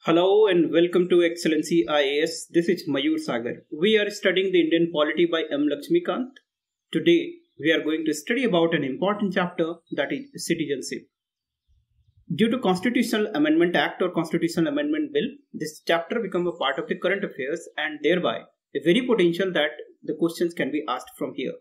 Hello and welcome to Excellency IAS. This is Mayur Sagar. We are studying the Indian polity by M. Lakshmikant. Today we are going to study about an important chapter, that is citizenship. Due to Constitutional Amendment Act or Constitutional Amendment Bill, this chapter become a part of the current affairs and thereby a very potential that the questions can be asked from here.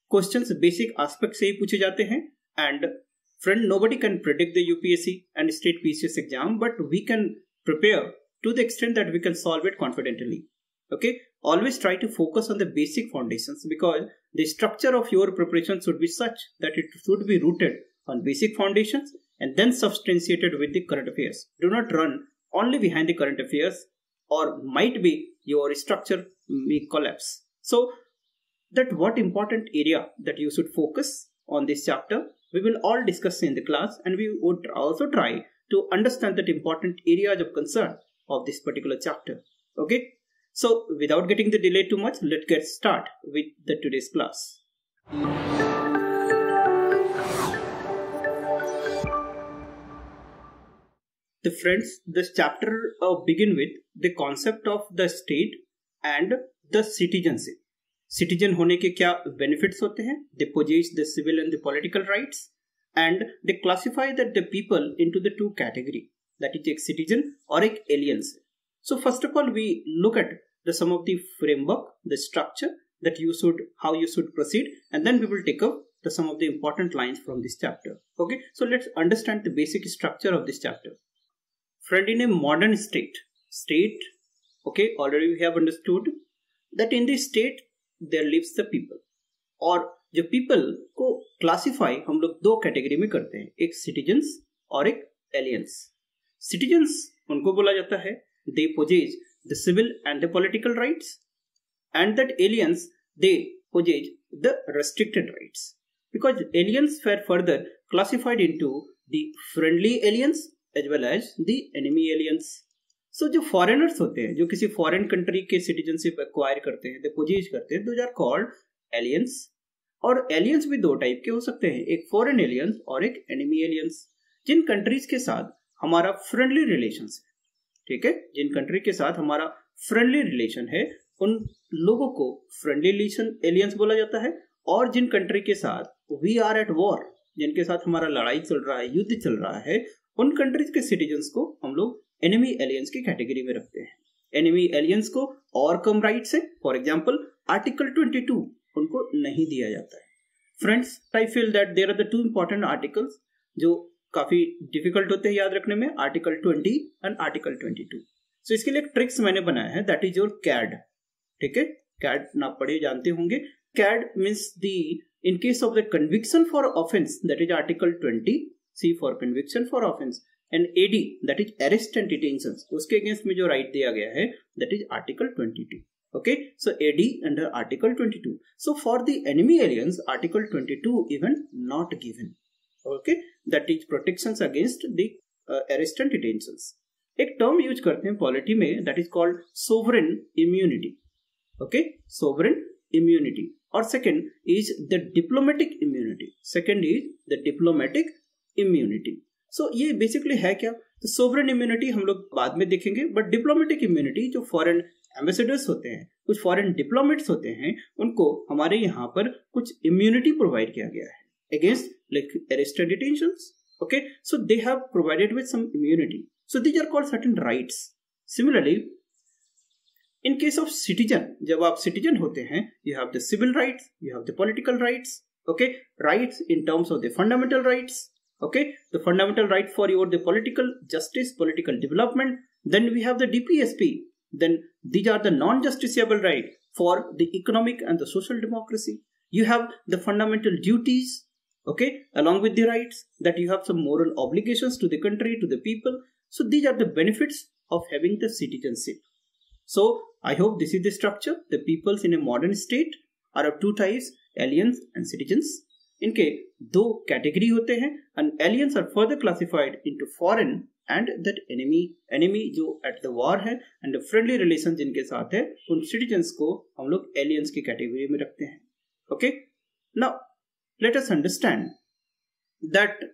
Questions basic aspects से ही पूछे जाते हैं and friend, nobody can predict the UPSC and state PCS exam, but we can prepare to the extent that we can solve it confidently. Okay, always try to focus on the basic foundations because the structure of your preparation should be such that it should be rooted on basic foundations and then substantiated with the current affairs. Do not run only behind the current affairs or might be your structure may collapse. So that what important area that you should focus on this chapter, we will all discuss in the class, and we would also try to understand that important areas of concern of this particular chapter. Okay, so without getting the delay too much, let's get start with the today's class. The friends, this chapter begin with the concept of the state and the citizenship. Citizen होने के क्या benefits होते हैं? They possess the civil and the political rights, and they classify that the people into the two category, that is एक citizen और एक aliens. So first of all, we look at the some of the framework, the structure that you should, how you should proceed, and then we will take up the some of the important lines from this chapter. Okay, so let's understand the basic structure of this chapter. Friend, in a modern state, okay, already we have understood that in the state there lives the people, और जो people को classify हम लोग दो category में करते हैं, एक सिटीजन्स और एक एलियंस. सिटीजन्स उनको बोला जाता है they possess the civil and the political rights, and that aliens they possess the restricted rights, because aliens were further classified into the friendly aliens as well as the enemy aliens. So जो foreigners होते हैं, जो किसी foreign country के citizenship acquire करते हैं, poses करते हैं, दोज आर कॉल्ड एलियंस. और एलियंस भी दो टाइप के हो सकते हैं, एक फॉरेन एलियंस और एक एनिमी एलियंस. जिन कंट्रीज के साथ हमारा फ्रेंडली रिलेशन है, ठीक है, जिन कंट्री के साथ हमारा फ्रेंडली रिलेशन है, उन लोगों को फ्रेंडली एलियंस बोला जाता है. और जिन कंट्री के साथ वी आर एट वॉर, जिनके साथ हमारा लड़ाई चल रहा है, युद्ध चल रहा है, उन कंट्रीज के सिटीजन्स को हम लोग एनिमी एलियंस की कैटेगरी में रखते हैं. एनिमी एलियंस को और कम राइट्स है. फॉर एग्जांपल आर्टिकल 22 उनको नहीं दिया जाता है. Friends, I feel that there are the two important articles जो काफी डिफिकल्ट होते हैं याद रखने में, आर्टिकल 20 एंड आर्टिकल 22. सो इसके लिए एक ट्रिक्स मैंने बनाया है, दैट इज योर कैड. ठीक है, कैड ना पढ़े जानते होंगे. CAD means the in case of the conviction for offence, that is article 20 C for conviction for offence, and AD that is arrest and detention, उसके अगेंस्ट में जो right दिया गया है that is article 22. Okay, so AD under Article 22. So for the enemy aliens, Article 22 even not given. Okay, that is protections against the arrest and detentions. एक term use करते हैं polity में, that is called sovereign immunity. Okay, sovereign immunity. और second is the diplomatic immunity. Second is the diplomatic immunity. So ये basically है क्या? तो sovereign immunity हम लोग बाद में देखेंगे, but diplomatic immunity जो foreign एम्बेसडर्स होते हैं, कुछ फॉरेन डिप्लोमेट्स होते हैं, उनको हमारे यहाँ पर कुछ इम्यूनिटी प्रोवाइड किया गया है against like arrest and detentions. Okay, so they have provided with some immunity. So these are called certain rights. Similarly in case of citizen, जब आप सिटीजन होते हैं, you have the civil rights, you have the political rights. Okay, rights in terms of the fundamental rights. Okay, the fundamental right for your the political justice, political development. Then we have the DPSP. Then these are the non-justiciable right for the economic and the social democracy. You have the fundamental duties, okay, along with the rights, that you have some moral obligations to the country, to the people. So these are the benefits of having the citizenship. So I hope this is the structure. The peoples in a modern state are of two types, aliens and citizens. इनके दो category होते हैं, and aliens are further classified into foreign and that enemy जो at the war है, and the friendly relation जिनके साथ है, उन citizens को हम लोग aliens की कैटेगरी में रखते हैं. Okay, now let us understand that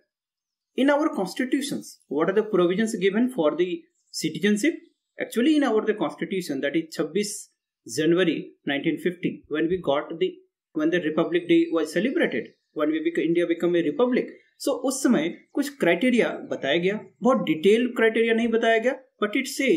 in our constitutions what are the provisions given for the Citizenship, actually in our the constitution, that is 26 January 1950, when the Republic Day was celebrated, when India became a republic. So उस समय कुछ criteria बताया गया, बहुत detail criteria नहीं बताया गया, but it say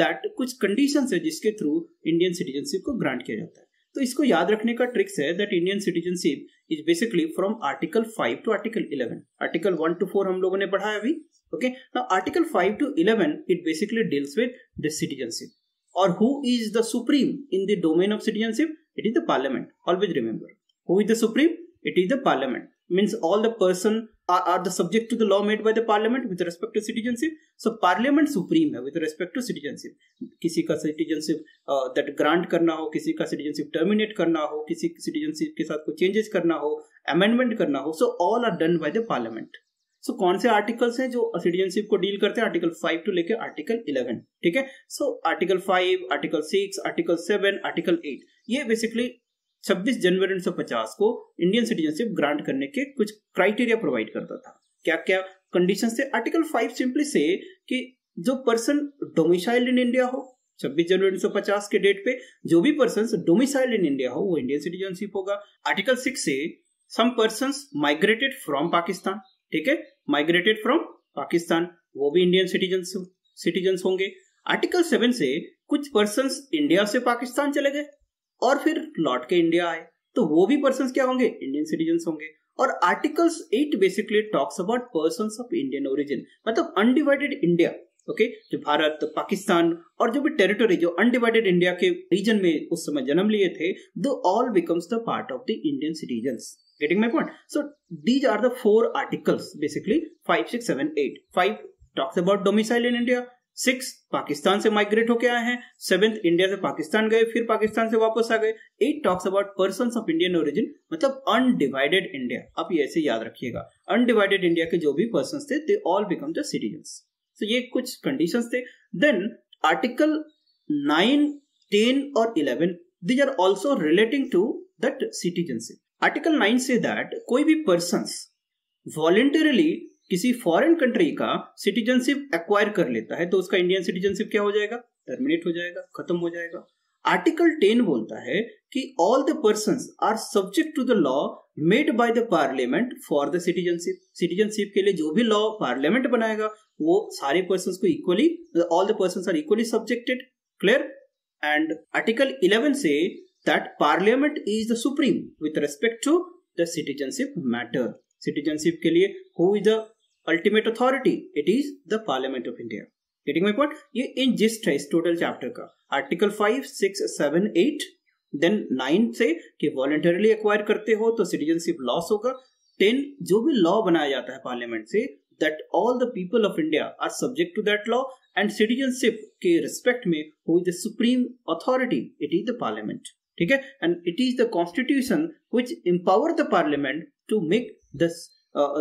that कुछ कंडीशंस है जिसके थ्रू इंडियन सिटीजनशिप को ग्रांट किया जाता है. तो इसको याद रखने का ट्रिक्स है that Indian citizenship is basically from article 5 to article 11. Article 1 to 4 हम लोगों ने पढ़ा है अभी. Okay, now article 5 to 11 it basically deals with the citizenship. और who is the supreme in the domain of citizenship? It is the parliament. Always remember, who is the supreme? It is the parliament. Means all the person are the subject to the law made by the parliament with respect to citizenship. So parliament supreme है with respect to citizenship. किसी का citizenship that grant करना हो, किसी का citizenship terminate करना हो, किसी citizenship के साथ कुछ changes करना हो, amendment करना हो, so all are done by the parliament. So कौन से आर्टिकल्स हैं जो सिटीजनशिप को डील करते हैं? आर्टिकल 5 टू लेके आर्टिकल 11. ठीक है. So article 5, article 6, article 7, article 8, ये बेसिकली 26 जनवरी 1950 को इंडियन सिटीजनशिप ग्रांट करने के कुछ क्राइटेरिया प्रोवाइड करता था. क्या क्या कंडीशंस थे? आर्टिकल 5 सिंपली से कि जो पर्सन डोमिसाइल्ड इन इंडिया हो, 26 जनवरी 1950 के डेट पे जो भी पर्सन डोमिसाइल्ड इन इंडिया हो वो इंडियन सिटीजनशिप होगा. आर्टिकल 6 से सम पर्सन्स माइग्रेटेड फ्रॉम पाकिस्तान, ठीक है, माइग्रेटेड फ्रॉम पाकिस्तान, वो भी इंडियन सिटीजन्स होंगे. आर्टिकल 7 से कुछ पर्सन्स इंडिया से पाकिस्तान चले गए और फिर लौट के इंडिया आए, तो वो भी पर्सन्स क्या होंगे? इंडियन सिटीजन्स होंगे. और articles 8 basically talks about persons of Indian origin, मतलब अनडिवाइडेड इंडिया. ओके, जो भारत, पाकिस्तान और जो भी टेरिटरी जो अनडिवाइडेड इंडिया के रीजन में उस समय जन्म लिए थे, दो all becomes the part of the Indian citizens. Getting my point? So these are the 4 articles basically, 5, 6, 7, 8. 5 talks about domicile in India. 6 Pakistan से माइग्रेट होके आए हैं. 7 इंडिया से पाकिस्तान गए, फिर पाकिस्तान से वापस आ गए. 8 talks about persons of Indian origin, मतलब अनडिवाइडेड इंडिया. आप ये ऐसे याद रखिएगा, अनडिवाइडेड इंडिया के जो भी पर्सन्स थे they all become the citizens. तो ये कुछ कंडीशंस थे. देन आर्टिकल 9, 10 और 11 these are also relating to that citizenship. Article 9 से दैट कोई भी पर्सन्स वॉलेंटरीली किसी फॉरेन कंट्री का सिटीजनशिप एक्वायर कर लेता है तो उसका इंडियन सिटीजनशिप क्या हो जाएगा? टर्मिनेट हो जाएगा, खत्म हो जाएगा. आर्टिकल 10 बोलता है कि all the persons are subject to the law made by the parliament for the citizenship. Citizenship के लिए जो भी लॉ पार्लियामेंट बनाएगा वो सारे पर्सन्स को equally, all the persons are equally subjected. Clear? And article 11 से that parliament is the supreme with respect to the citizenship matter. Citizenship के लिए who is the ultimate authority? It is the Parliament of India. Getting my point? ये इन gist है इस total chapter का. Article 5, 6, 7, 8, then 9 से कि voluntarily acquire करते हो तो सिटीजनशिप लॉस होगा. 10 जो भी लॉ बनाया जाता है पार्लियामेंट से, that all the people of India are subject to that law, and citizenship के रिस्पेक्ट में who is the supreme authority? It is the Parliament. ठीक है. And it is the constitution which empower the parliament to make this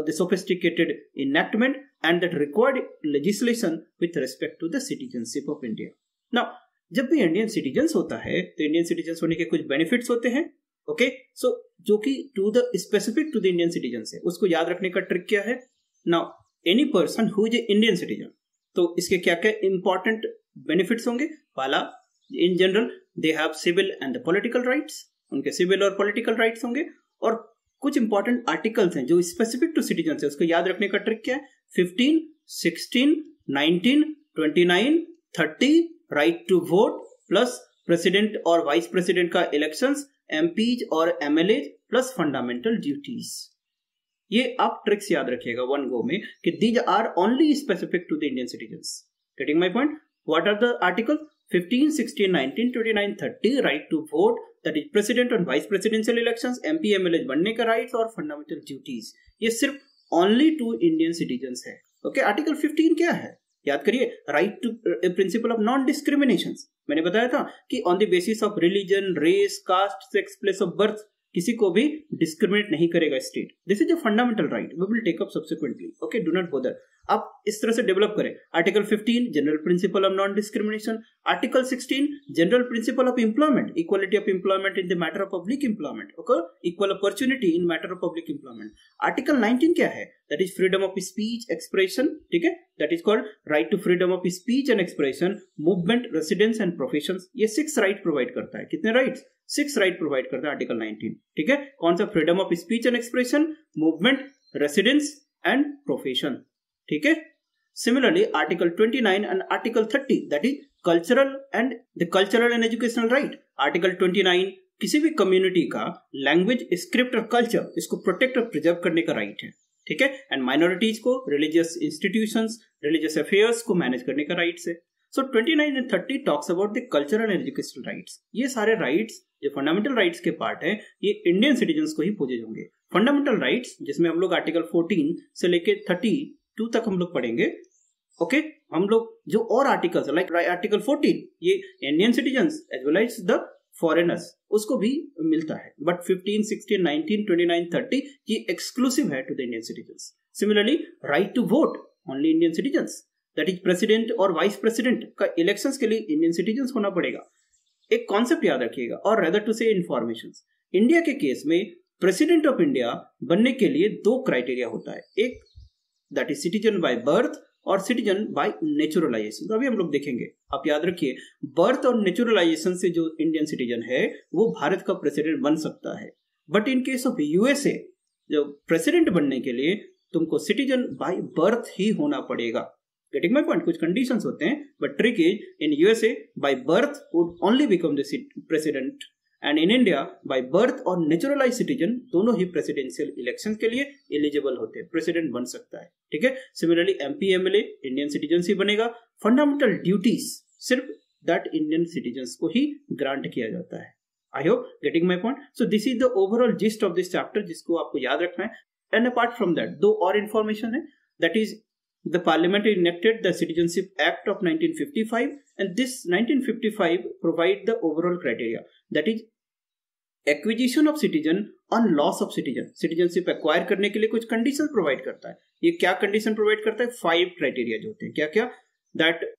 the sophisticated enactment and that required legislation with respect to the citizenship of India. Now जब भी Indian citizens होता है तो Indian citizens होने के कुछ benefits होते हैं. ओके, सो जो कि to the specific to the Indian citizens है, उसको याद रखने का ट्रिक क्या है? Now any person who is a Indian citizen, तो इसके क्या क्या इंपॉर्टेंट बेनिफिट्स होंगे? पहला, in general they have civil and the political rights. उनके सिविल और पॉलिटिकल राइट्स होंगे. और कुछ इंपॉर्टेंट आर्टिकल्स हैं जो स्पेसिफिक टू सिटीजन है, उसको याद रखने का ट्रिक क्या है? 15, 16, 19, 29, 30 right to vote plus president और वाइस प्रेसिडेंट का इलेक्शंस, एमपीज और एमएलए प्लस फंडामेंटल ड्यूटीज. ये आप ट्रिक्स याद रखिएगा वन गो में कि these are only specific to the Indian citizens. Getting my point? What are the articles? 15, 16, 19, 29, 30 right to vote, that is president और vice presidential elections, MP MLA बनने का rights और फंडामेंटल ड्यूटीज. ये सिर्फ only to Indian citizens है. Okay, article 15 क्या है? याद करिए, right to principle of non discrimination. मैंने बताया था कि on the basis of religion, race, caste, sex, place of birth किसी को भी डिस्क्रिमिनेट नहीं करेगा state. This is a fundamental right, we will take up subsequently, okay, do not bother. आप इस तरह से डेवलप करें। Article 15 general principle of non discrimination, article 16 general principle of employment, equality of employment in the matter of public employment, okay, equal opportunity in matter of public employment. Article 19 क्या है? That is freedom of speech expression, ठीक है, that is called right to freedom of speech and expression, movement, residence and profession. ये 6 right provide करता है। कितने rights? 6 right provide करता है आर्टिकल 19, ठीक है। कौन सा? Freedom of speech and expression, movement, residence and profession, ठीक है। Similarly, Article 29 and Article 30, that is cultural and educational right. Article 29 किसी भी कम्युनिटी का लैंग्वेज, स्क्रिप्ट और कल्चर इसको प्रोटेक्ट और प्रिजर्व करने का राइट है, ठीक है। एंड माइनॉरिटीज को रिलीजियस इंस्टीट्यूशंस, रिलीजियस अफेयर्स को मैनेज करने का राइट्स है। सो 29 and 30 talks about the cultural and educational rights. ये सारे राइट्स जो फंडामेंटल राइट्स के पार्ट है, ये इंडियन सिटीजन्स को ही पूजे होंगे। फंडामेंटल राइट्स जिसमें हम लोग आर्टिकल 14 से लेके 32 तक हम लोग पढ़ेंगे, ओके। हम लोग जो और आर्टिकल्स लाइक आर्टिकल 14 ये Indian citizens as well as the foreigners उसको भी मिलता है, बट 15, 16, 19, 29, 30 ये एक्सक्लूसिव है to the Indian citizens. Similarly right to vote only Indian citizens, that is president और वाइस प्रेसिडेंट का इलेक्शंस के लिए इंडियन सिटीजन्स होना पड़ेगा। एक कॉन्सेप्ट याद रखिएगा, और रेदर टू से इन्फॉर्मेशन, इंडिया के केस में प्रेसिडेंट ऑफ इंडिया बनने के लिए 2 क्राइटेरिया होता है, एक that is citizen by birth और सिटीजन बाय नेचुरलाइजेशन। तो अभी हम लोग देखेंगे, आप याद रखिए, बर्थ और नेचुरलाइजेशन से जो इंडियन सिटीजन है वो भारत का प्रेसिडेंट बन सकता है, but in case of USA जो प्रेसिडेंट बनने के लिए तुमको सिटीजन बाय बर्थ ही होना पड़ेगा। Getting my point? कुछ कंडीशंस होते हैं, but trick is in USA by birth would only become the president, and in India by birth और नेचुरलाइज सिटीजन दोनों ही प्रेसिडेंशियल इलेक्शन के लिए एलिजिबल होते हैं, प्रेसिडेंट बन सकता है, ठीक है। Similarly MP MLA Indian citizen ही बनेगा। फंडामेंटल ड्यूटीज सिर्फ दैट इंडियन सिटीजन्स को ही ग्रांट किया जाता है। I hope getting my point. So this is the overall gist of this chapter जिसको आपको याद रखना है। एंड अपार्ट फ्रॉम दैट 2 और इन्फॉर्मेशन है, that is the parliament enacted the citizenship act of 1955 and this 1955 provide the overall criteria, that is acquisition of citizen on loss of citizen। citizenship acquire करने के लिए कुछ conditions provide करता है। ये क्या condition provide करता है? 5 criteria जो होते हैं, क्या क्या? that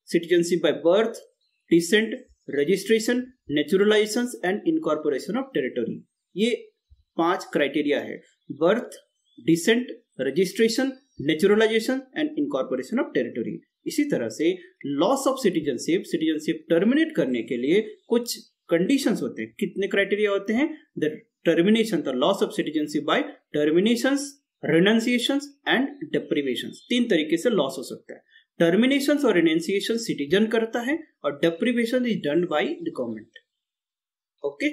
citizenship by birth, descent, registration, naturalization and incorporation of territory। ये 5 criteria है, birth, descent, registration, naturalisation and incorporation of territory. इसी तरह से लॉस ऑफ सिटीजनशिप टर्मिनेट करने के लिए कुछ कंडीशंस होते हैं। कितने क्राइटेरिया होते हैं? The termination, the loss of citizenship by terminations, renunciations and deprivations. 3 तरीके से लॉस हो सकता है। टर्मिनेशंस और रिनंसिएशन सिटीजन करता है और deprivation is done by the government, okay.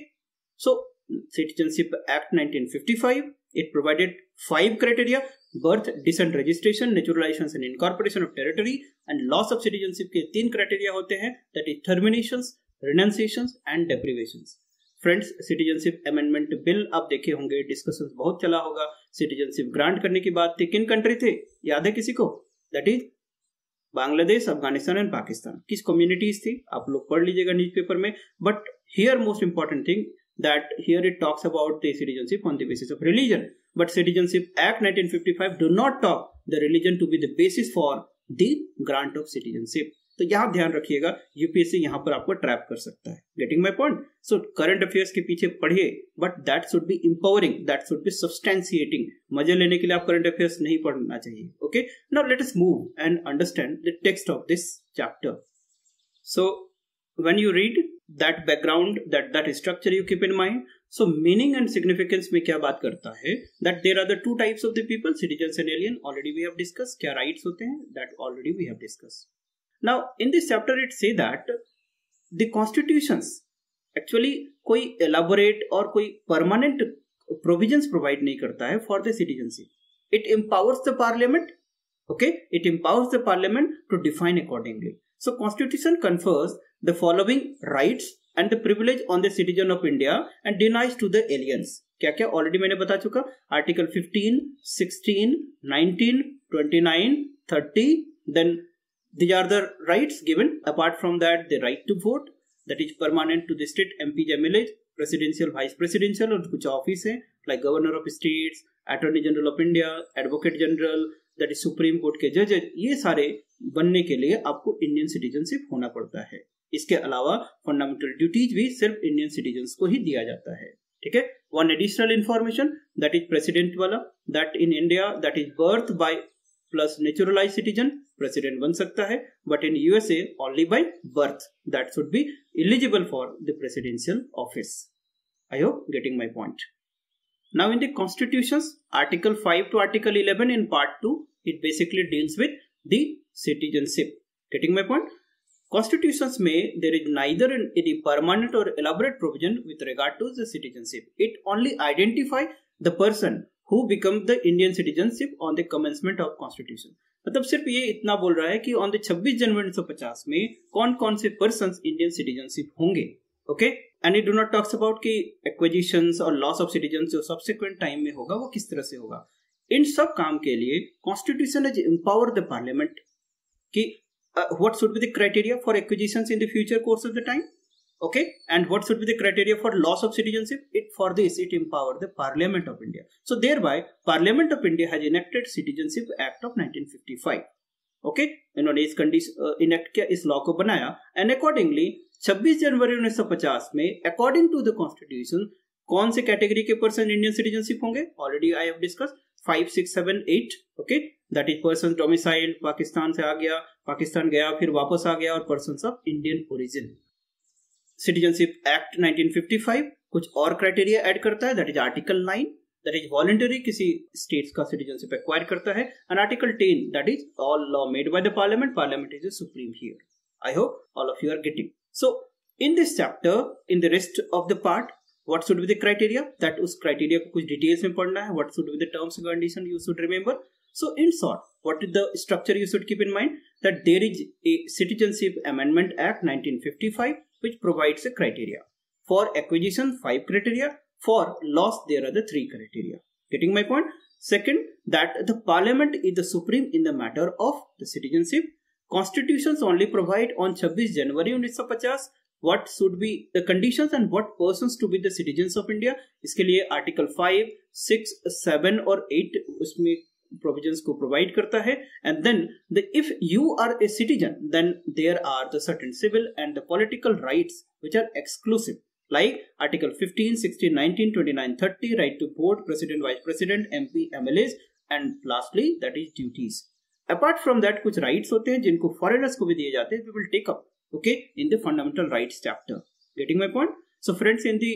So citizenship act 1955 it provided 5 criteria: birth, descent, registration, naturalization and incorporation of territory, and loss of citizenship के 3 criteria होते हैं, that is terminations, renunciations and deprivations। Friends, citizenship amendment bill आप देखे होंगे, discussion बहुत चला होगा। Citizenship grant करने की बात थी, किन कंट्री थे याद है किसी को? That is Bangladesh, Afghanistan and Pakistan. किस कम्युनिटीज थी आप लोग पढ़ लीजिएगा न्यूज़पेपर में। But here most important thing that here it talks about the citizenship on the basis of religion, but Citizenship Act 1955 do not talk the religion to be the basis for the grant of citizenship। तो यहाँ ध्यान रखिएगा, UPSC यहाँ पर आपको trap कर सकता है। Getting my point? So current affairs के पीछे पढ़िए, but that should B empowering, that should B substantiating. मजे लेने के लिए आप करंट अफेयर्स नहीं पढ़ना चाहिए, okay. Now let us move and understand the text of this chapter. So when you read that background, that structure you keep in mind। so meaning and significance में क्या बात करता है? that there are the 2 types of the people, citizens and alien, already we have discussed। क्या rights होते हैं? that already we have discussed। now in this chapter it say that the constitutions actually कोई elaborate और कोई permanent provisions provide नहीं करता है for the citizenship। it empowers the parliament, okay, it empowers the parliament to define accordingly। so constitution confers the following rights and the privilege on the citizen of India and denies to the aliens। क्या क्या already मैंने बता चुका। Article 15, 16, 19, 29, 30, then these are the rights given। apart from that the right to vote, that is permanent to the state MPs, MLAs, presidential, vice presidential और कुछ office है like governor of states, attorney general of India, advocate general, that is supreme court के जजेस, ये सारे बनने के लिए आपको इंडियन सिटीजनशिप होना पड़ता है। इसके अलावा फंडामेंटल ड्यूटीज भी सिर्फ इंडियन सिटीजन्स को ही दिया जाता है। ठीक है, one additional information that is president वाला, that in India that is birth by plus naturalise citizen president बन सकता है, but in USA only by birth, that should be eligible for the presidential office. I hope getting my point. Now in the constitutions, article 5 to article 11 in part 2, it basically deals with the citizenship. Getting my point? Constitutions में there is neither any permanent or elaborate provision with regard to the citizenship. It only identify the person who become the Indian citizenship on the commencement of constitution. मतलब सिर्फ ये इतना बोल रहा है कि on the 26 जनवरी 1950 में कौन कौन से persons Indian citizenship होंगे। Okay? And it do not talks about कि acquisitions और loss of citizens जो subsequent time में होगा वो किस तरह से होगा। इन सब काम के लिए Constitution has empowered the Parliament कि what should be the criteria for acquisitions in the future course of the time, okay, and what should be the criteria for loss of citizenship. For this it empowered the Parliament of India. So thereby Parliament of India has enacted Citizenship Act of 1955. Okay, इन्होंने इस enact किया, इस law को बनाया, and accordingly 26 जनवरी 1950 में according to the constitution कौन से category के पर्सन इंडियन सिटीजनशिप होंगे, already I have discuss 5, 6, 7, 8, okay, that is person domiciled, Pakistan से आ गया, पाकिस्तान गया फिर वापस आ गया, और persons of Indian origin. Citizenship act 1955 कुछ और क्राइटेरिया ऐड करता है, that is article 9, that is voluntary, किसी स्टेट्स का सिटीजनशिप एक्वायर करता है, and article 10 that is all law made by the parliament, parliament is the supreme here. I hope all of you are getting. So in this chapter, in the rest of the part, what should be the criteria? That उस criteria को कुछ details में पढ़ना है. What should be the terms and conditions you should remember? So in short, what is the structure you should keep in mind? That there is a Citizenship Amendment Act 1955 which provides a criteria. For acquisition, 5 criteria. For loss, there are the 3 criteria. Getting my point? Second, that the Parliament is the supreme in the matter of the citizenship. Constitutions only provide on 26 January 1950 what should be the conditions and what persons to be the citizens of India. इसके लिए article 5, 6, 7 और 8 उसमें provisions को provide करता है, and then if you are a citizen then there are the certain civil and the political rights which are exclusive, like article 15, 16, 19, 29, 30, right to vote, president, vice president, MP, MLAs, and lastly that is duties. Apart from that कुछ rights होते हैं जिनको foreigners को भी दिए जाते हैं, we will take up, okay, in the fundamental rights chapter. Getting my point? So friends, in the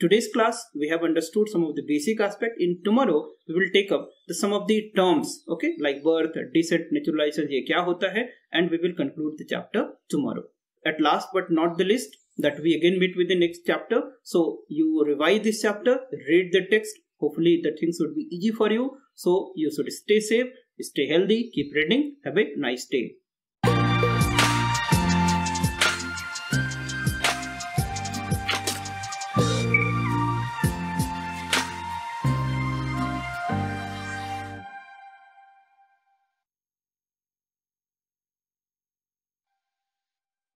today's class we have understood some of the basic aspect. In tomorrow we will take up some of the terms, okay, like birth, descent, naturalization, ये क्या होता है, and we will conclude the chapter tomorrow. At last but not the least, that we again meet with the next chapter. So you revise this chapter, read the text. Hopefully the things would be easy for you. So you should stay safe, stay healthy, keep reading. Have a nice day.